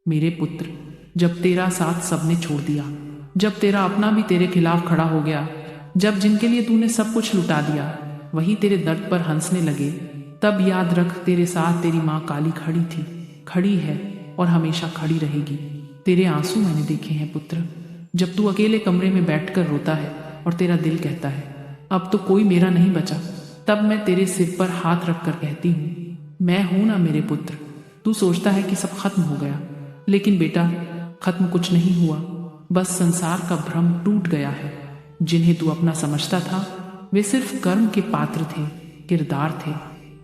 मेरे पुत्र, जब तेरा साथ सबने छोड़ दिया, जब तेरा अपना भी तेरे खिलाफ खड़ा हो गया, जब जिनके लिए तूने सब कुछ लुटा दिया वही तेरे दर्द पर हंसने लगे, तब याद रख तेरे साथ तेरी माँ काली खड़ी थी, खड़ी है और हमेशा खड़ी रहेगी। तेरे आंसू मैंने देखे हैं पुत्र, जब तू अकेले कमरे में बैठकर रोता है और तेरा दिल कहता है अब तो कोई मेरा नहीं बचा, तब मैं तेरे सिर पर हाथ रखकर कहती हूँ मैं हूं ना मेरे पुत्र। तू सोचता है कि सब खत्म हो गया, लेकिन बेटा खत्म कुछ नहीं हुआ, बस संसार का भ्रम टूट गया है। जिन्हें तू अपना समझता था वे सिर्फ कर्म के पात्र थे, किरदार थे,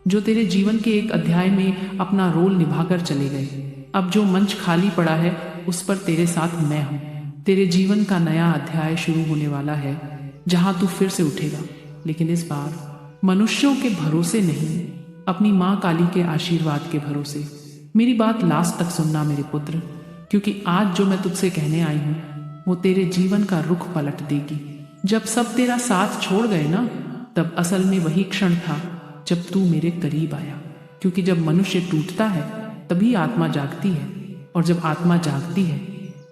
जो तेरे जीवन के एक अध्याय में अपना रोल निभाकर चले गए। अब जो मंच खाली पड़ा है उस पर तेरे साथ मैं हूँ। तेरे जीवन का नया अध्याय शुरू होने वाला है, जहाँ तू फिर से उठेगा, लेकिन इस बार मनुष्यों के भरोसे नहीं, अपनी माँ काली के आशीर्वाद के भरोसे। मेरी बात लास्ट तक सुनना मेरे पुत्र, क्योंकि आज जो मैं तुझसे कहने आई हूँ वो तेरे जीवन का रुख पलट देगी। जब सब तेरा साथ छोड़ गए ना, तब असल में वही क्षण था जब तू मेरे करीब आया। क्योंकि जब मनुष्य टूटता है तभी आत्मा जागती है, और जब आत्मा जागती है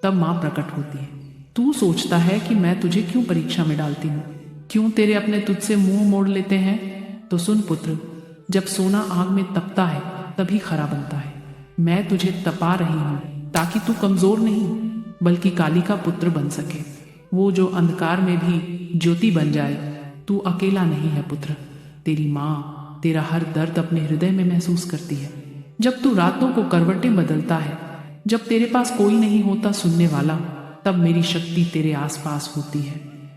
तब माँ प्रकट होती है। तू सोचता है कि मैं तुझे क्यों परीक्षा में डालती हूँ, क्यों तेरे अपने तुझसे मुंह मोड़ लेते हैं। तो सुन पुत्र, जब सोना आग में तपता है तभी खरा बनता है। मैं तुझे तपा रही हूँ ताकि तू कमजोर नहीं बल्कि काली का पुत्र बन सके, वो जो अंधकार में भी ज्योति बन जाए। तू अकेला नहीं है पुत्र, तेरी माँ तेरा हर दर्द अपने हृदय में महसूस करती है। जब तू रातों को करवटें बदलता है, जब तेरे पास कोई नहीं होता सुनने वाला, तब मेरी शक्ति तेरे आसपास होती है।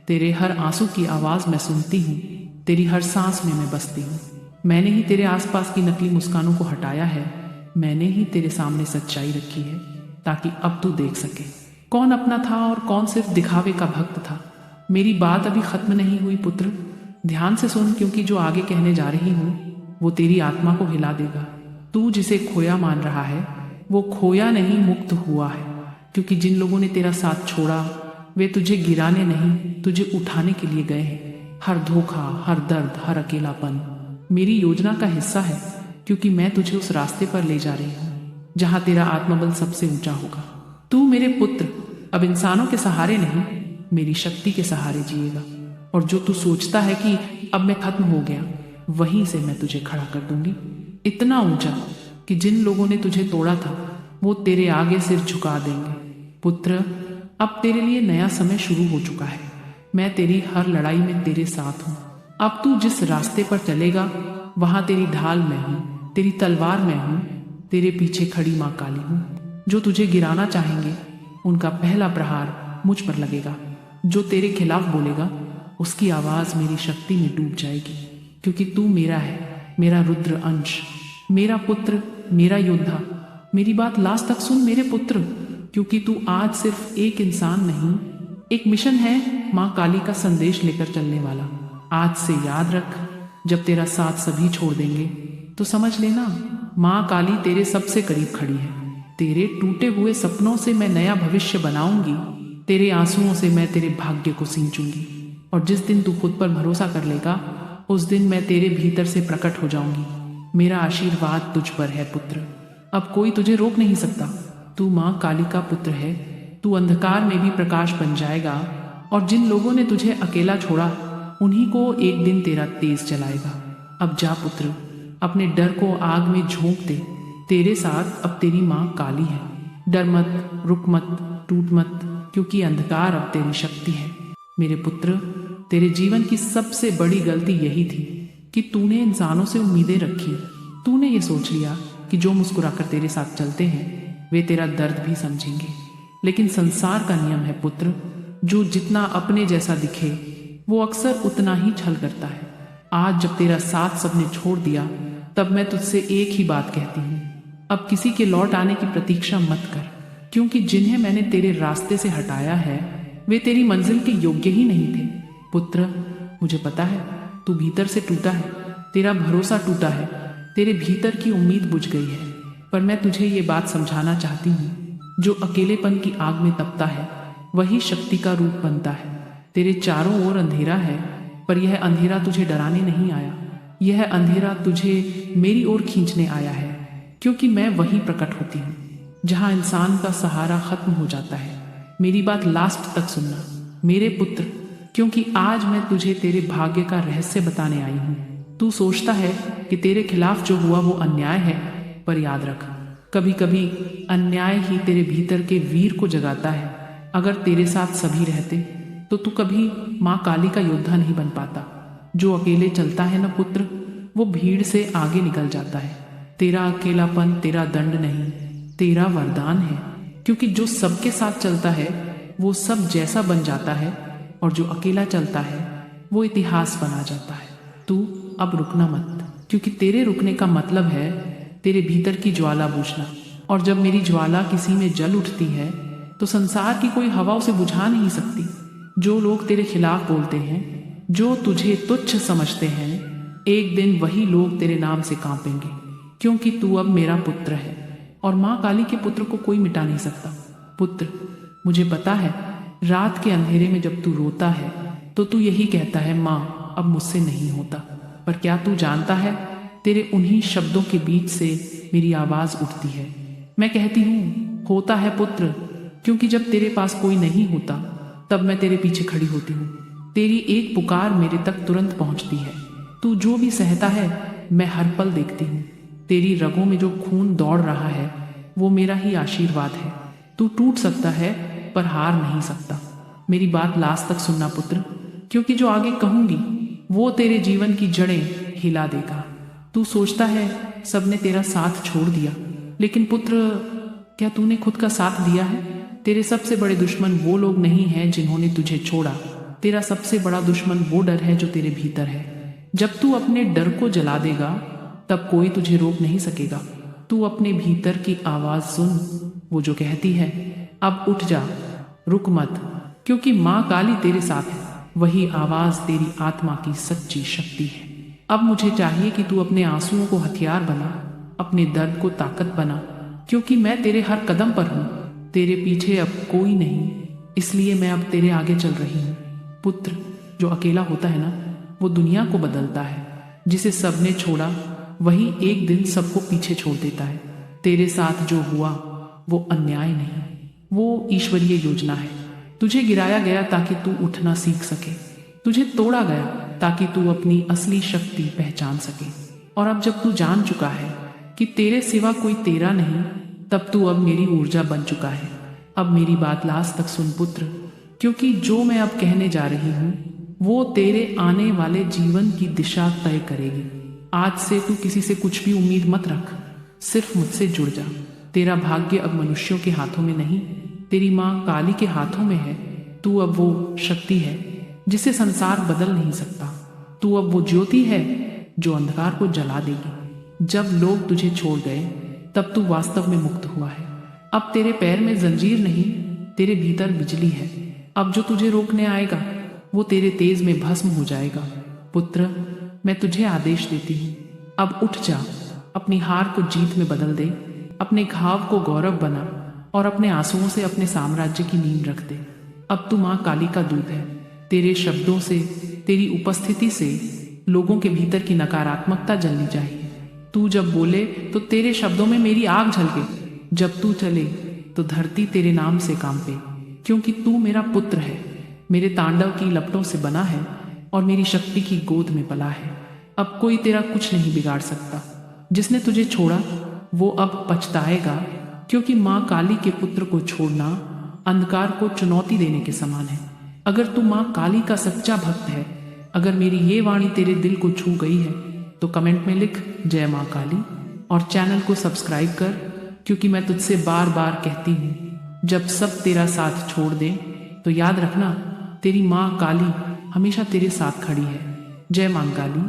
तेरे हर आंसू की आवाज मैं सुनती हूँ, तेरी हर सांस में मैं बसती हूँ। मैंने ही तेरे आसपास की नकली मुस्कानों को हटाया है, मैंने ही तेरे सामने सच्चाई रखी है, ताकि अब तू देख सके कौन अपना था और कौन सिर्फ दिखावे का भक्त था। मेरी बात अभी खत्म नहीं हुई पुत्र, ध्यान से सुन, क्योंकि जो आगे कहने जा रही हूँ वो तेरी आत्मा को हिला देगा। तू जिसे खोया मान रहा है वो खोया नहीं, मुक्त हुआ है। क्योंकि जिन लोगों ने तेरा साथ छोड़ा वे तुझे गिराने नहीं, तुझे उठाने के लिए गए हैं। हर धोखा, हर दर्द, हर अकेलापन मेरी योजना का हिस्सा है, क्योंकि मैं तुझे उस रास्ते पर ले जा रही हूँ जहाँ तेरा आत्मबल सबसे ऊंचा होगा। तू मेरे पुत्र अब इंसानों के सहारे नहीं, मेरी शक्ति के सहारे जिएगा। और जो तू सोचता है कि अब मैं खत्म हो गया, वहीं से मैं तुझे खड़ा कर दूंगी, इतना ऊंचा कि जिन लोगों ने तुझे तोड़ा था वो तेरे आगे सिर झुका देंगे। पुत्र, अब तेरे लिए नया समय शुरू हो चुका है। मैं तेरी हर लड़ाई में तेरे साथ हूँ। अब तू जिस रास्ते पर चलेगा वहां तेरी ढाल मैं हूँ, तेरी तलवार मैं हूँ, तेरे पीछे खड़ी माँ काली हूँ। जो तुझे गिराना चाहेंगे उनका पहला प्रहार मुझ पर लगेगा। जो तेरे खिलाफ बोलेगा उसकी आवाज मेरी शक्ति में डूब जाएगी। क्योंकि तू मेरा है, मेरा रुद्र अंश, मेरा पुत्र, मेरा योद्धा। मेरी बात लास्ट तक सुन मेरे पुत्र, क्योंकि तू आज सिर्फ एक इंसान नहीं, एक मिशन है माँ काली का संदेश लेकर चलने वाला। आज से याद रख, जब तेरा साथ सभी छोड़ देंगे तो समझ लेना माँ काली तेरे सबसे करीब खड़ी है। तेरे टूटे हुए सपनों से मैं नया भविष्य बनाऊंगी, तेरे आंसुओं से मैं तेरे भाग्य को सींचूंगी। और जिस दिन तू खुद पर भरोसा कर लेगा उस दिन मैं तेरे भीतर से प्रकट हो जाऊंगी। मेरा आशीर्वाद तुझ पर है पुत्र, अब कोई तुझे रोक नहीं सकता। तू माँ काली का पुत्र है, तू अंधकार में भी प्रकाश बन जाएगा। और जिन लोगों ने तुझे अकेला छोड़ा उन्हीं को एक दिन तेरा तेज जलाएगा। अब जा पुत्र, अपने डर को आग में झोंक दे। तेरे साथ अब तेरी माँ काली है। डर मत, रुक मत, टूट मत, क्योंकि अंधकार अब तेरी शक्ति है। मेरे पुत्र, तेरे जीवन की सबसे बड़ी गलती यही थी कि तूने इंसानों से उम्मीदें रखी। तूने ये सोच लिया कि जो मुस्कुराकर तेरे साथ चलते हैं वे तेरा दर्द भी समझेंगे। लेकिन संसार का नियम है पुत्र, जो जितना अपने जैसा दिखे वो अक्सर उतना ही छल करता है। आज जब तेरा साथ सबने छोड़ दिया तब मैं तुझसे एक ही बात कहती हूँ, अब किसी के लौट आने की प्रतीक्षा मत कर। क्योंकि जिन्हें मैंने तेरे रास्ते से हटाया है वे तेरी मंजिल के योग्य ही नहीं थे। पुत्र, मुझे पता है तू भीतर से टूटा है, तेरा भरोसा टूटा है, तेरे भीतर की उम्मीद बुझ गई है। पर मैं तुझे ये बात समझाना चाहती हूँ, जो अकेलेपन की आग में तपता है वही शक्ति का रूप बनता है। तेरे चारों ओर अंधेरा है, पर यह अंधेरा तुझे डराने नहीं आया, यह अंधेरा तुझे मेरी ओर खींचने आया है। क्योंकि मैं वहीं प्रकट होती हूँ जहाँ इंसान का सहारा खत्म हो जाता है। मेरी बात लास्ट तक सुनना मेरे पुत्र, क्योंकि आज मैं तुझे तेरे भाग्य का रहस्य बताने आई हूँ। तू सोचता है कि तेरे खिलाफ जो हुआ वो अन्याय है, पर याद रख, कभी कभी अन्याय ही तेरे भीतर के वीर को जगाता है। अगर तेरे साथ सभी रहते तो तू कभी माँ काली का योद्धा नहीं बन पाता। जो अकेले चलता है ना पुत्र, वो भीड़ से आगे निकल जाता है। तेरा अकेलापन तेरा दंड नहीं, तेरा वरदान है, क्योंकि जो सबके साथ चलता है वो सब जैसा बन जाता है, और जो अकेला चलता है वो इतिहास बना जाता है। तू अब रुकना मत, क्योंकि तेरे रुकने का मतलब है तेरे भीतर की ज्वाला बुझना। और जब मेरी ज्वाला किसी में जल उठती है तो संसार की कोई हवा उसे बुझा नहीं सकती। जो लोग तेरे खिलाफ बोलते हैं, जो तुझे तुच्छ समझते हैं, एक दिन वही लोग तेरे नाम से कांपेंगे, क्योंकि तू अब मेरा पुत्र है और माँ काली के पुत्र को कोई मिटा नहीं सकता। पुत्र, मुझे पता है रात के अंधेरे में जब तू रोता है तो तू यही कहता है, माँ अब मुझसे नहीं होता। पर क्या तू जानता है, तेरे उन्हीं शब्दों के बीच से मेरी आवाज उठती है। मैं कहती हूँ, होता है पुत्र, क्योंकि जब तेरे पास कोई नहीं होता तब मैं तेरे पीछे खड़ी होती हूँ। तेरी एक पुकार मेरे तक तुरंत पहुँचती है। तू जो भी सहता है मैं हर पल देखती हूँ। तेरी रगों में जो खून दौड़ रहा है वो मेरा ही आशीर्वाद है। तू टूट सकता है पर हार नहीं सकता। मेरी बात लास्ट तक सुनना पुत्र, क्योंकि जो आगे कहूंगी वो तेरे जीवन की जड़ें हिला देगा। तू सोचता है सबने तेरा साथ छोड़ दिया, लेकिन पुत्र, क्या तूने खुद का साथ दिया है? तेरे सबसे बड़े दुश्मन वो लोग नहीं हैं जिन्होंने तुझे छोड़ा। तेरा सबसे बड़ा दुश्मन वो डर है जो तेरे भीतर है। जब तू अपने डर को जला देगा तब कोई तुझे रोक नहीं सकेगा। तू अपने भीतर की आवाज सुन, वो जो कहती है, अब उठ जा, रुक मत, क्योंकि माँ काली तेरे साथ है। वही आवाज तेरी आत्मा की सच्ची शक्ति है। अब मुझे चाहिए कि तू अपने आंसुओं को हथियार बना, अपने दर्द को ताकत बना, क्योंकि मैं तेरे हर कदम पर हूँ। तेरे पीछे अब कोई नहीं, इसलिए मैं अब तेरे आगे चल रही हूँ। पुत्र, जो अकेला होता है ना, वो दुनिया को बदलता है। जिसे सबने छोड़ा वही एक दिन सबको पीछे छोड़ देता है। तेरे साथ जो हुआ वो अन्याय नहीं, वो ईश्वरीय योजना है। तुझे गिराया गया ताकि तू उठना सीख सके। तुझे तोड़ा गया ताकि तू अपनी असली शक्ति पहचान सके। और अब जब तू जान चुका है कि तेरे सिवा कोई तेरा नहीं, तब तू अब मेरी ऊर्जा बन चुका है। अब मेरी बात लास्ट तक सुन पुत्र, क्योंकि जो मैं अब कहने जा रही हूँ वो तेरे आने वाले जीवन की दिशा तय करेगी। आज से तू किसी से कुछ भी उम्मीद मत रख, सिर्फ मुझसे जुड़ जा। तेरा भाग्य अब मनुष्यों के हाथों में नहीं, तेरी माँ काली के हाथों में है। तू अब वो शक्ति है जिसे संसार बदल नहीं सकता। तू अब वो ज्योति है जो अंधकार को जला देगी। जब लोग तुझे छोड़ गए तब तू वास्तव में मुक्त हुआ है। अब तेरे पैर में जंजीर नहीं, तेरे भीतर बिजली है। अब जो तुझे रोकने आएगा वो तेरे तेज में भस्म हो जाएगा। पुत्र, मैं तुझे आदेश देती हूँ, अब उठ जा, अपनी हार को जीत में बदल दे, अपने घाव को गौरव बना और अपने आंसुओं से अपने साम्राज्य की नींव रख दे। अब तू माँ काली का दूत है। तेरे शब्दों से, तेरी उपस्थिति से लोगों के भीतर की नकारात्मकता जलनी चाहिए। तू जब बोले तो तेरे शब्दों में मेरी आग झलके। जब तू चले तो धरती तेरे नाम से कांपे, क्योंकि तू मेरा पुत्र है, मेरे तांडव की लपटों से बना है और मेरी शक्ति की गोद में पला है। अब कोई तेरा कुछ नहीं बिगाड़ सकता। जिसने तुझे छोड़ा वो अब पछताएगा, क्योंकि माँ काली के पुत्र को छोड़ना अंधकार को चुनौती देने के समान है। अगर तू माँ काली का सच्चा भक्त है, अगर मेरी ये वाणी तेरे दिल को छू गई है, तो कमेंट में लिख जय माँ काली और चैनल को सब्सक्राइब कर, क्योंकि मैं तुझसे बार बार कहती हूँ, जब सब तेरा साथ छोड़ दे तो याद रखना, तेरी माँ काली हमेशा तेरे साथ खड़ी है। जय माँ काली।